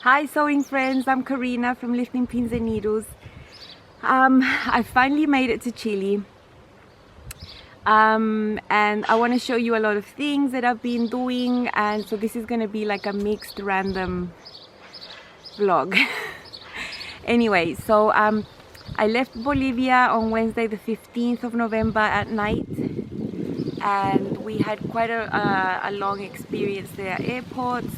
Hi sewing friends, I'm Karina from Lifting Pins and Needles. I finally made it to Chile, and I want to show you a lot of things that I've been doing, and so this is going to be like a mixed random vlog. Anyway, so I left Bolivia on Wednesday the 15th of November at night, and we had quite a long experience there at airports.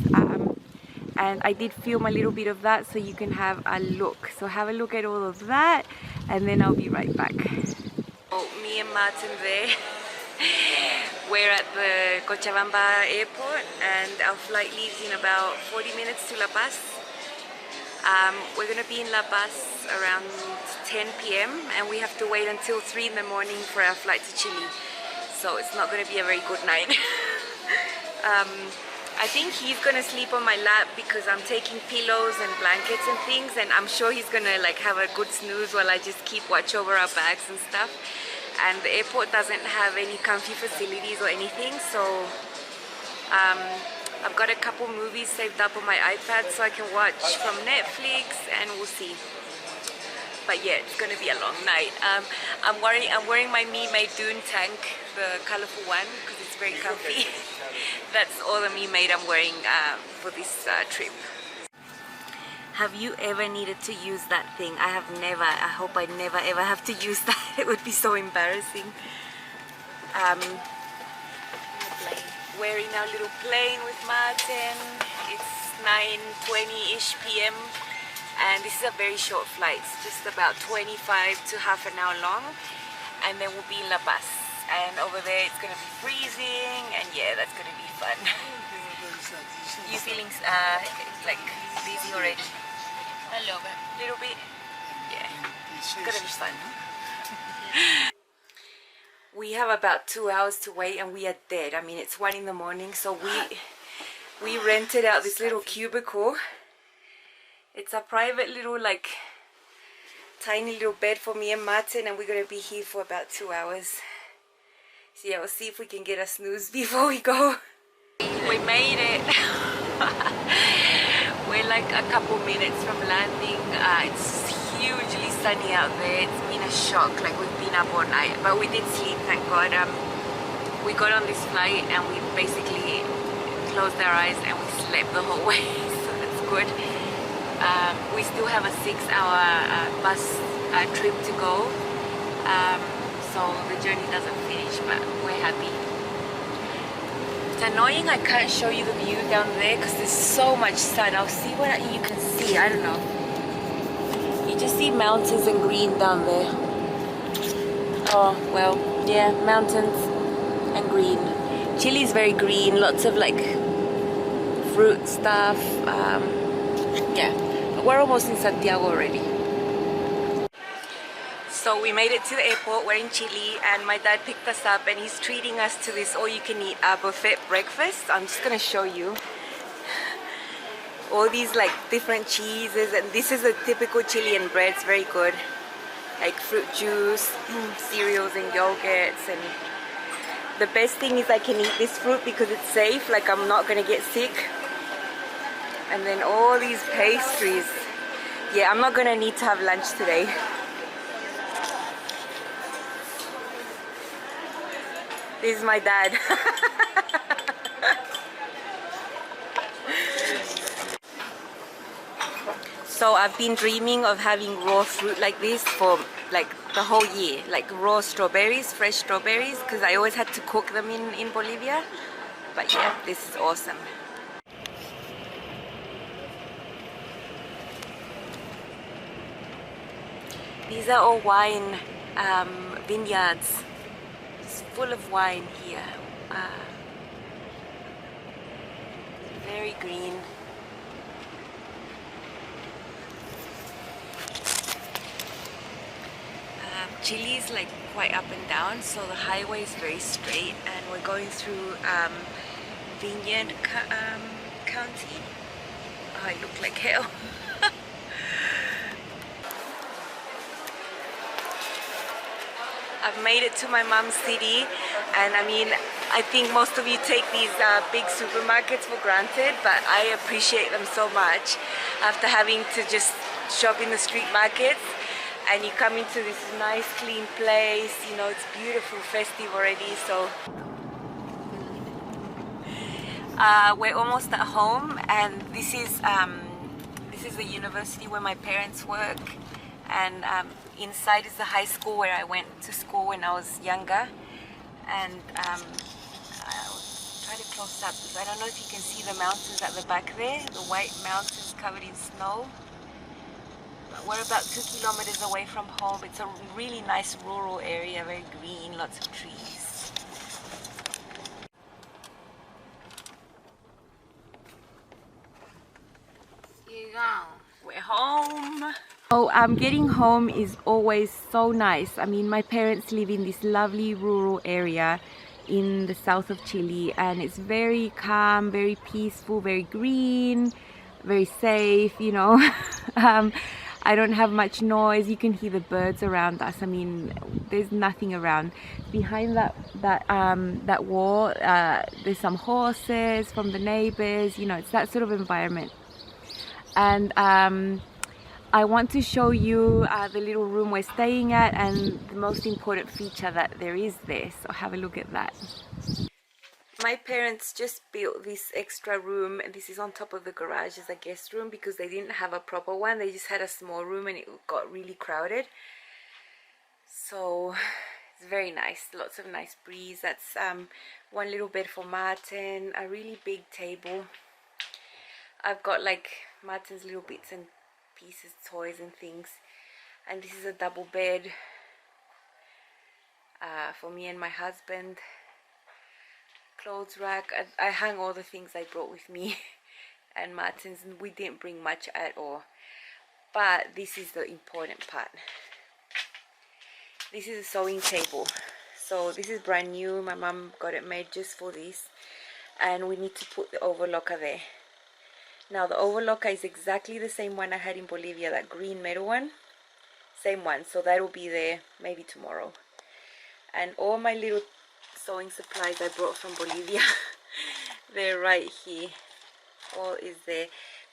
And I did film a little bit of that so you can have a look. So have a look at all of that and then I'll be right back. So me and Martin there, we're at the Cochabamba airport and our flight leaves in about 40 minutes to La Paz. We're going to be in La Paz around 10 p.m. and we have to wait until 3 in the morning for our flight to Chile. So it's not going to be a very good night. I think he's gonna sleep on my lap because I'm taking pillows and blankets and things, and I'm sure he's gonna like have a good snooze while I just keep watch over our bags and stuff. And the airport doesn't have any comfy facilities or anything, so I've got a couple movies saved up on my iPad so I can watch from Netflix, and we'll see. But yeah, it's gonna be a long night. I'm wearing my me-made Dune tank, the colorful one, because it's very comfy. That's all the me-made I'm wearing for this trip. Have you ever needed to use that thing? I have never. I hope I never ever have to use that. It would be so embarrassing. We're in our little plane with Martin. It's 9:20-ish p.m. and this is a very short flight. It's just about 25 to half an hour long, and then we'll be in La Paz. And over there it's gonna be freezing, and yeah, that's gonna be fun. You feeling like busy already? A little bit. Yeah, it's gonna be fun. We have about 2 hours to wait, and we are dead. I mean, it's 1 in the morning, so we rented out this little cubicle. It's a private little like tiny little bed for me and Martin, and we're gonna be here for about 2 hours. So yeah, we'll see if we can get a snooze before we go. We made it. We're like a couple minutes from landing. It's hugely sunny out there. It's been a shock, like we've been up all night, but we did sleep, thank God. We got on this flight and we basically closed our eyes and we slept the whole way, so that's good. We still have a 6-hour bus trip to go. So the journey doesn't finish, but we're happy. It's annoying I can't show you the view down there because there's so much sun. I'll see what you can see. I don't know. You just see mountains and green down there. Oh, well, yeah, mountains and green. Chile is very green, lots of like fruit stuff. Yeah, but we're almost in Santiago already. So we made it to the airport. We're in Chile and my dad picked us up and he's treating us to this all-you-can-eat buffet breakfast. I'm just gonna show you all these like different cheeses, and this is a typical Chilean bread. It's very good, like fruit juice, cereals and yogurts. And the best thing is I can eat this fruit because it's safe, like I'm not gonna get sick. And then all these pastries. Yeah, I'm not gonna need to have lunch today. This is my dad. So I've been dreaming of having raw fruit like this for like the whole year, like raw strawberries, fresh strawberries, because I always had to cook them in Bolivia. But yeah, this is awesome. These are all wine vineyards. It's full of wine here. Very green. Chile is like quite up and down, so the highway is very straight, and we're going through Vineyard County. Oh, I look like hell. I've made it to my mom's city, and I mean, I think most of you take these big supermarkets for granted, but I appreciate them so much after having to just shop in the street markets. And you come into this nice clean place, you know, it's beautiful, festive already. So we're almost at home, and this is the university where my parents work, and inside is the high school where I went to school when I was younger. And I'll try to close up because I don't know if you can see the mountains at the back there, the white mountains covered in snow. But we're about 2 kilometers away from home. It's a really nice rural area, very green, lots of trees. Here you go. We're home. Oh, getting home is always so nice. I mean, my parents live in this lovely rural area in the south of Chile, and it's very calm, very peaceful, very green, very safe, you know. I don't have much noise. You can hear the birds around us. I mean, there's nothing around. Behind that wall, there's some horses from the neighbors. You know, it's that sort of environment. And I want to show you the little room we're staying at, and the most important feature that there is there. So have a look at that. My parents just built this extra room, and this is on top of the garage as a guest room because they didn't have a proper one. They just had a small room and it got really crowded. So it's very nice, lots of nice breeze. That's one little bed for Martin, a really big table. I've got like Martin's little bits and pieces, toys and things. And this is a double bed for me and my husband. Clothes rack. I hung all the things I brought with me and Martin's, and we didn't bring much at all. But this is the important part. This is a sewing table. So this is brand new. My mom got it made just for this, and we need to put the overlocker there. Now the overlocker is exactly the same one I had in Bolivia, that green metal one. Same one, so that will be there maybe tomorrow. And all my little sewing supplies I brought from Bolivia, they're right here. All is there.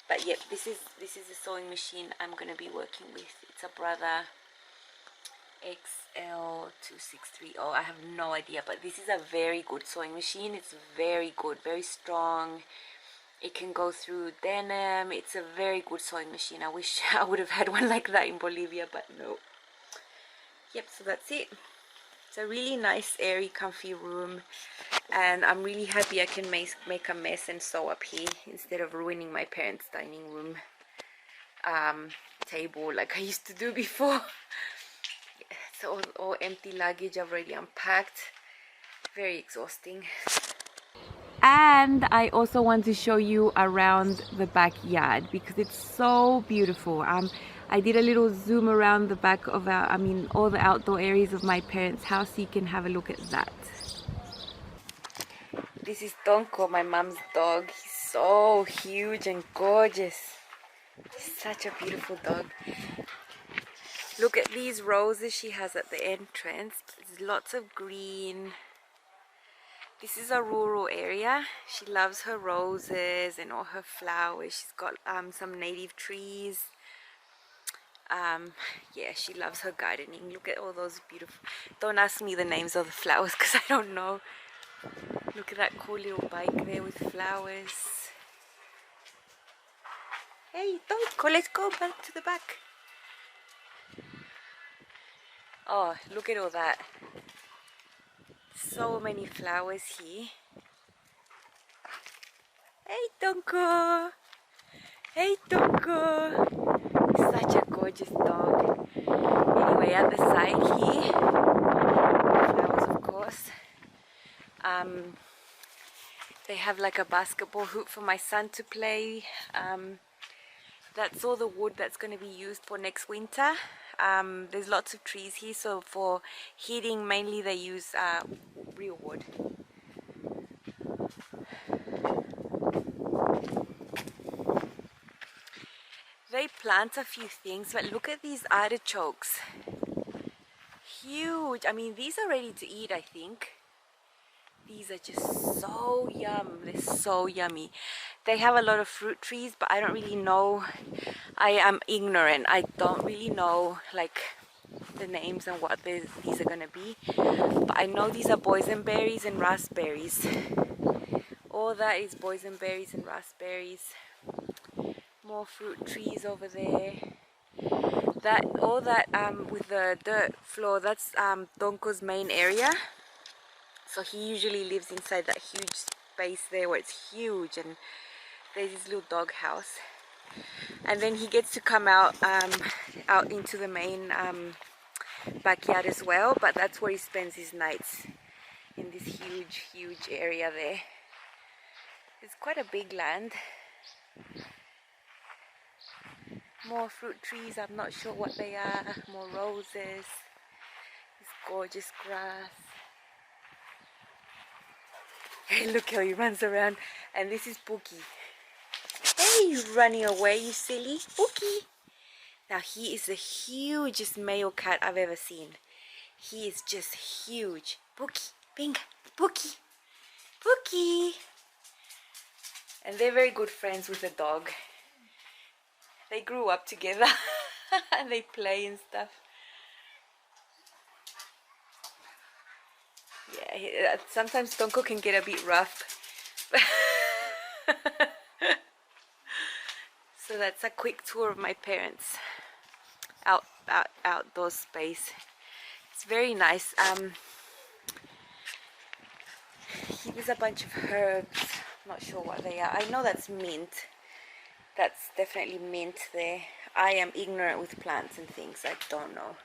But yep, this is the sewing machine I'm gonna be working with. It's a Brother XL2630. I have no idea, but this is a very good sewing machine. It's very good, very strong. It can go through denim. It's a very good sewing machine. I wish I would have had one like that in Bolivia, but no. Yep, so that's it. It's a really nice, airy, comfy room, and I'm really happy I can make a mess and sew up here instead of ruining my parents' dining room table like I used to do before. It's all empty luggage I've already unpacked. Very exhausting. And I also want to show you around the backyard because it's so beautiful. I did a little zoom around the back of all the outdoor areas of my parents' house, so you can have a look at that. This is Tonko, my mom's dog. He's so huge and gorgeous. He's such a beautiful dog. Look at these roses she has at the entrance. There's lots of green. This is a rural area. She loves her roses and all her flowers. She's got some native trees. Yeah, she loves her gardening. Look at all those beautiful... Don't ask me the names of the flowers because I don't know. Look at that cool little bike there with flowers. Hey, Tonko, let's go back to the back. Oh, look at all that. So many flowers here. Hey, Tonko. Hey, Tonko. Such a gorgeous dog. Anyway, at the side here, flowers of course. They have like a basketball hoop for my son to play. That's all the wood that's going to be used for next winter. There's lots of trees here, so for heating mainly they use real wood. They plant a few things, but look at these artichokes. huge. I mean, these are ready to eat, I think. These are just so yum. They're so yummy. They have a lot of fruit trees, but I don't really know. I am ignorant. I don't really know like the names and what these are gonna be. But I know these are boysenberries and raspberries. All that is boysenberries and raspberries. More fruit trees over there. All that with the dirt floor, that's Donko's main area. So he usually lives inside that huge space there where it's huge, and there's his little dog house. And then he gets to come out out into the main backyard as well, but that's where he spends his nights, in this huge area there. It's quite a big land. More fruit trees, I'm not sure what they are. More roses. This gorgeous grass. Hey, look how he runs around. And this is Pookie. Hey, he's running away, you silly. Pookie. Now he is the hugest male cat I've ever seen. He is just huge. Pookie, Binga, Pookie, Pookie. And they're very good friends with the dog. They grew up together and they play and stuff. Yeah, sometimes Donko can get a bit rough. So that's a quick tour of my parents' outdoor space. It's very nice. Here's a bunch of herbs. I'm not sure what they are. I know that's mint. That's definitely mint there. I am ignorant with plants and things. I don't know.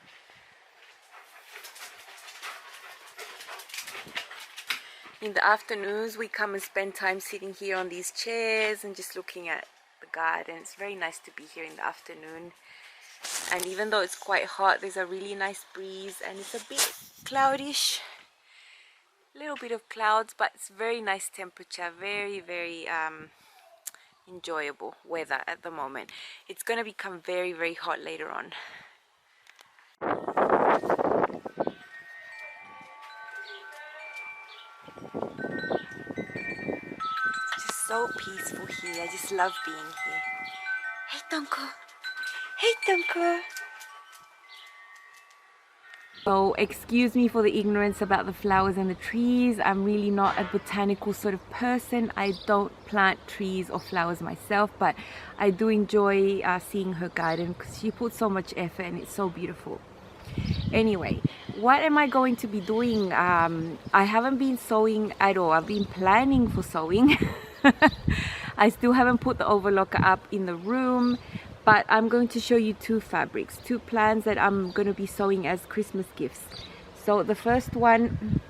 In the afternoons, we come and spend time sitting here on these chairs and just looking at the garden. It's very nice to be here in the afternoon. And even though it's quite hot, there's a really nice breeze and it's a bit cloudish. A little bit of clouds, but it's very nice temperature. Very enjoyable weather at the moment. It's going to become very hot later on. It's just so peaceful here. I just love being here. Hey Donko! Hey Donko! So excuse me for the ignorance about the flowers and the trees. I'm really not a botanical sort of person. I don't plant trees or flowers myself, but I do enjoy seeing her garden because she puts so much effort and it's so beautiful. Anyway, what am I going to be doing? I haven't been sewing at all. I've been planning for sewing. I still haven't put the overlocker up in the room. But I'm going to show you two fabrics, two plans that I'm going to be sewing as Christmas gifts. So the first one,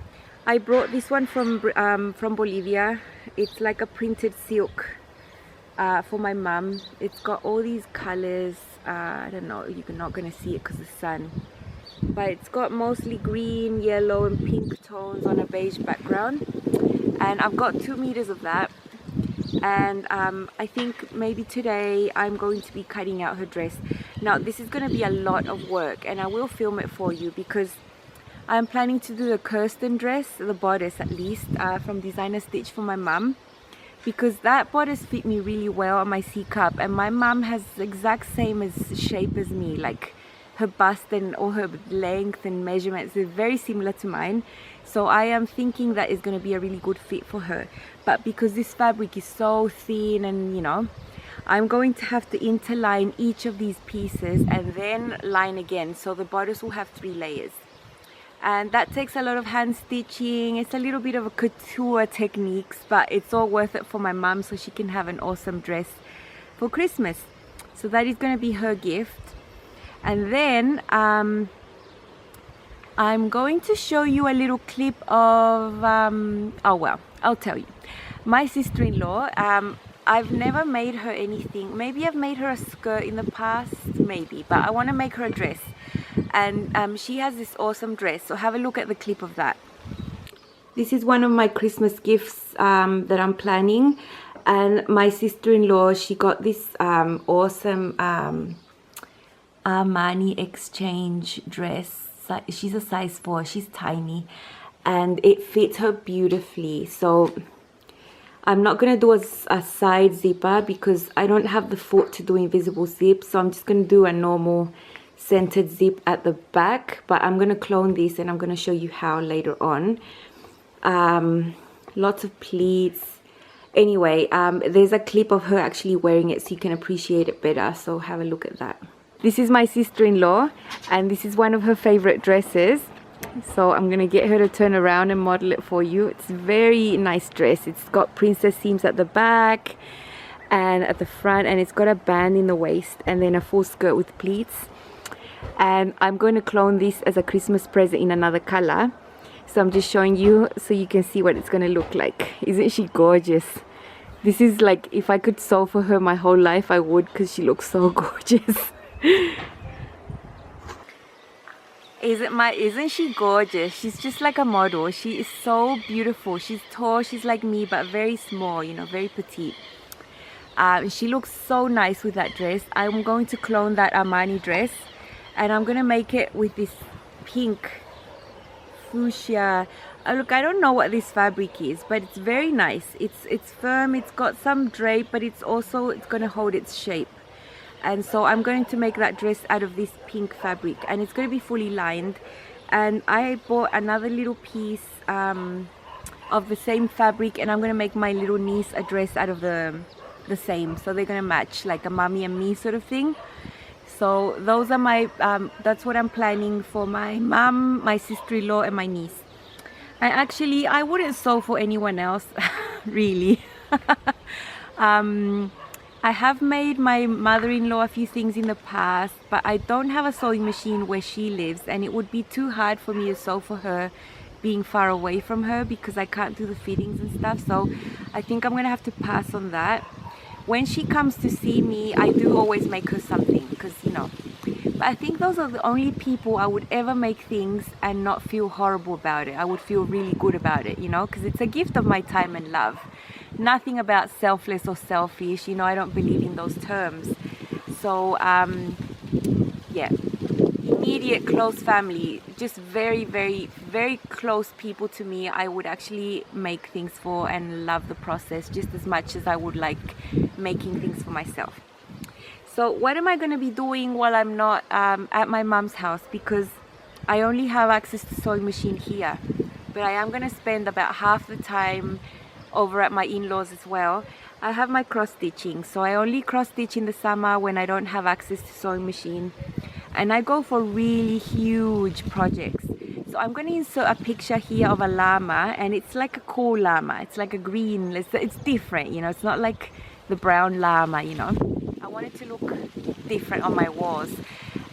I brought this one from Bolivia. It's like a printed silk for my mum. It's got all these colors. I don't know, you're not going to see it because of the sun. But it's got mostly green, yellow and pink tones on a beige background. And I've got 2 meters of that. And I think maybe today I'm going to be cutting out her dress. Now this is going to be a lot of work and I will film it for you because I'm planning to do the Kirsten dress, the bodice at least, from Designer Stitch for my mum, because that bodice fit me really well on my C cup, and my mum has the exact same shape as me, like her bust and all her length and measurements are very similar to mine. So I am thinking that is going to be a really good fit for her. But because this fabric is so thin and, you know, I'm going to have to interline each of these pieces and then line again. So the bodice will have 3 layers. And that takes a lot of hand stitching. It's a little bit of a couture techniques, but it's all worth it for my mum so she can have an awesome dress for Christmas. So that is going to be her gift. And then I'm going to show you a little clip of, oh well, I'll tell you. My sister-in-law, I've never made her anything. Maybe I've made her a skirt in the past, maybe, but I want to make her a dress. And she has this awesome dress, so have a look at the clip of that. This is one of my Christmas gifts that I'm planning. And my sister-in-law, she got this awesome Armani exchange dress she's a size 4. She's tiny, and it fits her beautifully. So I'm not gonna do a side zipper because I don't have the foot to do invisible zip. So I'm just gonna do a normal centered zip at the back, but I'm gonna clone this and I'm gonna show you how later on. Lots of pleats. Anyway, there's a clip of her actually wearing it so you can appreciate it better. So have a look at that. This is my sister-in-law, and this is one of her favorite dresses. So I'm gonna get her to turn around and model it for you. It's a very nice dress. It's got princess seams at the back and at the front, and it's got a band in the waist and then a full skirt with pleats. And I'm going to clone this as a Christmas present in another color. So I'm just showing you so you can see what it's going to look like. Isn't she gorgeous? This is like, if I could sew for her my whole life, I would, because she looks so gorgeous. Isn't she gorgeous? She's just like a model. She is so beautiful. She's tall, she's like me, but very small, you know, very petite. She looks so nice with that dress. I'm going to clone that Armani dress, and I'm gonna make it with this pink fuchsia. Look, I don't know what this fabric is, but it's very nice. It's firm, it's got some drape, but it's gonna hold its shape. And so I'm going to make that dress out of this pink fabric, and it's going to be fully lined. And I bought another little piece of the same fabric, and I'm going to make my little niece a dress out of the same, so they're going to match, like a mommy and me sort of thing. So those are my that's what I'm planning for my mom, my sister-in-law, and my niece. And actually I wouldn't sew for anyone else really. I have made my mother-in-law a few things in the past, but I don't have a sewing machine where she lives, and it would be too hard for me to sew for her being far away from her, because I can't do the fittings and stuff. So I think I'm gonna have to pass on that. When she comes to see me, I do always make her something, because, you know, but I think those are the only people I would ever make things and not feel horrible about it. I would feel really good about it, you know, because it's a gift of my time and love. Nothing about selfless or selfish, you know, I don't believe in those terms. So yeah, immediate close family, just very, very, very close people to me, I would actually make things for and love the process just as much as I would like making things for myself. So what am I going to be doing while I'm not at my mom's house, because I only have access to sewing machine here, but I am going to spend about half the time over at my in-laws as well. I have my cross stitching, so I only cross stitch in the summer when I don't have access to sewing machine, and I go for really huge projects. So I'm going to insert a picture here of a llama, and it's like a cool llama. It's like a green, it's different, you know, it's not like the brown llama, you know. I want it to look different on my walls.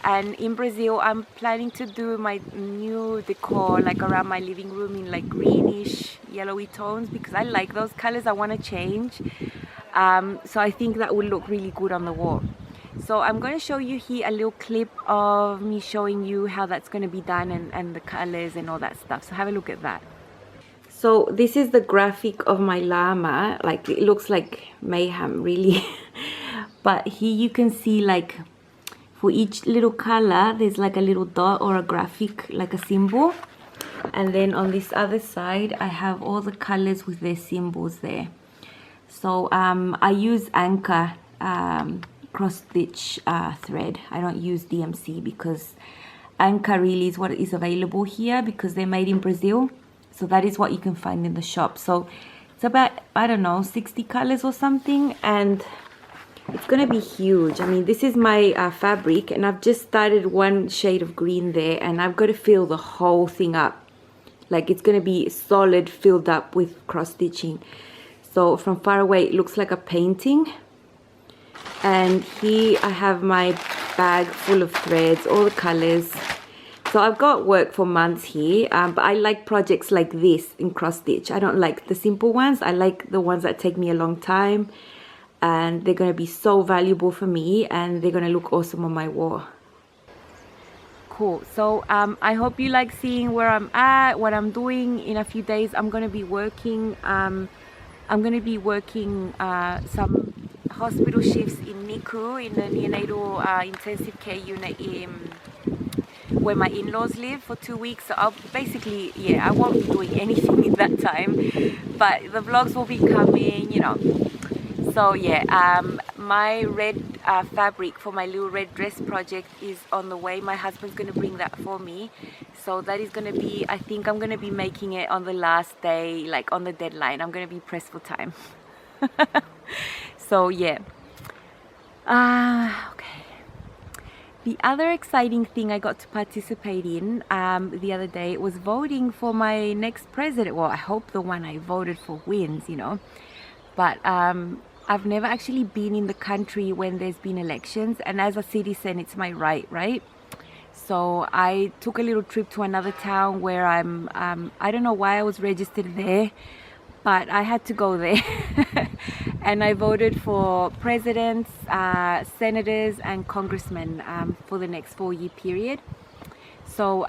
And in Brazil, I'm planning to do my new decor like around my living room in like greenish, yellowy tones, because I like those colors. I want to change. So I think that will look really good on the wall. So I'm going to show you here a little clip of me showing you how that's going to be done, and the colors and all that stuff. So have a look at that. So this is the graphic of my llama. Like, it looks like mayhem really. But here you can see, like, for each little color there's like a little dot or a graphic, like a symbol. And then on this other side I have all the colors with their symbols there. So I use Anchor cross stitch thread. I don't use DMC because Anchor really is what is available here, because they're made in Brazil. So that is what you can find in the shop. So it's about, I don't know, 60 colors or something, and it's gonna be huge. I mean, this is my fabric, and I've just started one shade of green there, and I've got to fill the whole thing up. Like, it's gonna be solid, filled up with cross stitching. So from far away it looks like a painting. And here I have my bag full of threads, all the colors. So I've got work for months here, but I like projects like this in cross stitch. I don't like the simple ones. I like the ones that take me a long time, and they're going to be so valuable for me, and they're going to look awesome on my wall. Cool. So I hope you like seeing where I'm at, what I'm doing. In a few days I'm going to be working some hospital shifts in NICU, in the neonatal intensive care unit where my in-laws live for 2 weeks. So I'll basically, yeah, I won't be doing anything in that time, but the vlogs will be coming, you know. So yeah, my red fabric for my little red dress project is on the way. My husband's gonna bring that for me. So that is gonna be, I think I'm gonna be making it on the last day, like on the deadline. I'm gonna be pressed for time. So yeah. Okay. The other exciting thing I got to participate in the other day was voting for my next president. Well, I hope the one I voted for wins, you know. But I've never actually been in the country when there's been elections, and as a citizen it's my right? So I took a little trip to another town where I don't know why I was registered there, but I had to go there. And I voted for presidents, senators and congressmen for the next 4-year period. So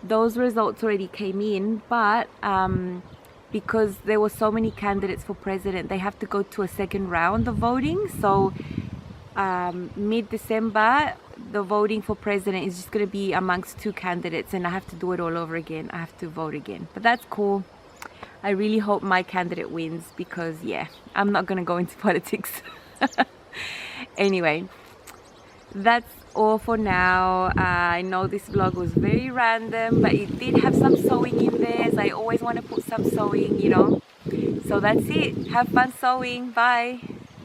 those results already came in, but because there were so many candidates for president, they have to go to a second round of voting. So mid-December, the voting for president is just going to be amongst 2 candidates, and I have to do it all over again. I have to vote again, but that's cool. I really hope my candidate wins, because yeah, I'm not going to go into politics. Anyway, that's all for now. I know this vlog was very random, but it did have some sewing in there, as I always want to put some sewing, you know. So that's it. Have fun sewing. Bye.